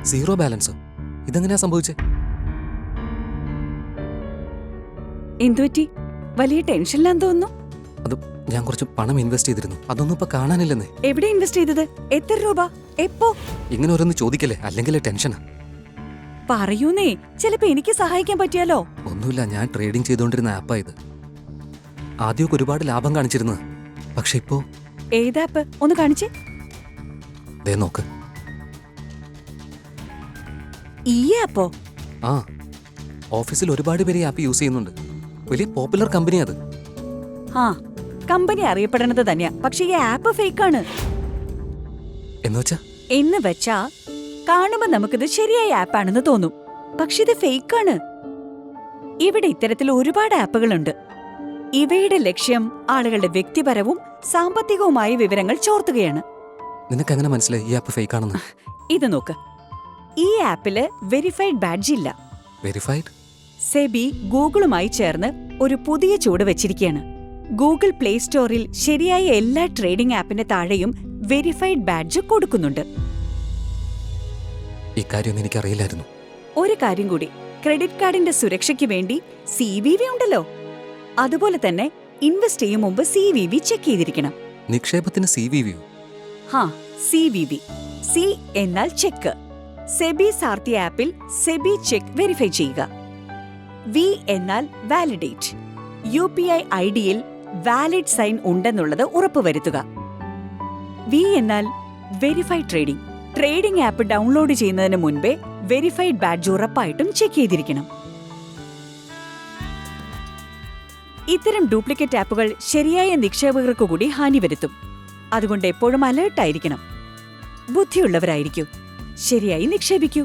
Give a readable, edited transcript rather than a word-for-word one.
Zero ബാലൻസോ? ഇതെങ്ങനെയാ സംഭവിച്ചേ? എന്തുപറ്റി? വലിയ ടെൻഷനിലാന്ന് തോന്നുന്നു. അത് ഞാൻ കുറച്ച് പണം ഇൻവെസ്റ്റ് ചെയ്തിരുന്നു. അതൊന്നും ഇപ്പൊ കാണാനില്ലെന്നേ. എവിടെ ഇൻവെസ്റ്റ് ചെയ്തത്? എത്ര രൂപ? എപ്പോ? ഇങ്ങനെ ഓരോന്ന് ചോദിക്കല്ലേ, അല്ലെങ്കിൽ ടെൻഷനാ. പറയൂന്നേ, ചിലപ്പോ എനിക്ക് സഹായിക്കാൻ പറ്റിയാലോ. ഒന്നുമില്ല, ഞാൻ ട്രേഡിംഗ് ചെയ്തുകൊണ്ടിരുന്ന ആപ്പാ ഇത്. ആദ്യമൊക്കെ ഒരുപാട് ലാഭം കാണിച്ചിരുന്നത്, പക്ഷെ ഇപ്പോ. ഏതാപ്പ്? ഒന്ന് കാണിച്ചേ. ദേ നോക്ക്. ഈ ആപ്പോ? ആ, ഓഫീസിൽ ഒരുപാട് പേര് ഈ ആപ്പ് യൂസ് ചെയ്യുന്നുണ്ട്. വലിയ പോപ്പുലർ കമ്പനി അത്. ആ, കമ്പനി അറിയപ്പെടുന്നത് തന്നെയാ, പക്ഷെ ഈ ആപ്പ് ഫേക്കാണ്. എന്ന് വെച്ചാ കാണുമ്പോ നമുക്കിത് ശരിയായ ആപ്പാണെന്ന് തോന്നും, പക്ഷെ ഇത് ഫേക്കാണ്. ഇവിടെ ഇത്തരത്തിൽ ഒരുപാട് ആപ്പുകളുണ്ട്. ഇവയുടെ ലക്ഷ്യം ആളുകളുടെ വ്യക്തിപരവും സാമ്പത്തികവുമായ വിവരങ്ങൾ ചോർത്തുകയാണ്. നിനക്കെങ്ങനെ മനസ്സിലായി ഈ ആപ്പ് ഫേക്കാണെന്ന്? ഇത് നോക്ക്, ഈ ആപ്പില് വെരിഫൈഡ് ബാഡ്ജ് ഇല്ല. വെരിഫൈഡ്? സെബി ഗൂഗിളുമായി ചേർന്ന് ഒരു പുതിയ ചുവട് വെച്ചിരിക്കുകയാണ്. ഗൂഗിൾ പ്ലേ സ്റ്റോറിൽ ശരിയായ എല്ലാ ട്രേഡിംഗ് ആപ്പിന്റെ താഴെയും വെരിഫൈഡ് ബാഡ്ജ് കൊടുക്കുന്നുണ്ട്. ഇക്കാര്യം എനിക്കറിയില്ലായിരുന്നു. ഒരു കാര്യം കൂടി, ക്രെഡിറ്റ് കാർഡിന്റെ സുരക്ഷയ്ക്ക് വേണ്ടി CVV ഉണ്ടല്ലോ, അതുപോലെ തന്നെ ഇൻവെസ്റ്റ് ചെയ്യും മുമ്പ് CVV ചെക്ക് ചെയ്തിരിക്കണം. നിക്ഷേപത്തിന് CVV? CVV. സി എന്നാൽ ചെക്ക്. സെബി സാർത്തി ആപ്പിൽ സെബി ചെക്ക് വെരിഫൈ ചെയ്യുക. വി എന്നാൽ വാലിഡേറ്റ്. UPI IDയിൽ വാലിഡ് സൈൻ ഉണ്ടെന്നുള്ളത് ഉറപ്പുവരുത്തുക. വി എന്നാൽ verified trading. Trading app download ചെയ്യുന്നതിന് മുൻപേ വെരിഫൈഡ് ബാഡ്ജ് ഉറപ്പായിട്ടും ചെക്ക് ചെയ്തിരിക്കണം. ഇത്തരം ഡ്യൂപ്ലിക്കേറ്റ് ആപ്പുകൾ ശരിയായ നിക്ഷേപകർക്ക് കൂടി ഹാനി വരുത്തും. അതുകൊണ്ട് എപ്പോഴും അലേർട്ടായിരിക്കണം. ബുദ്ധിയുള്ളവരായിരിക്കൂ, ശരിയായി നിക്ഷേപിക്കൂ.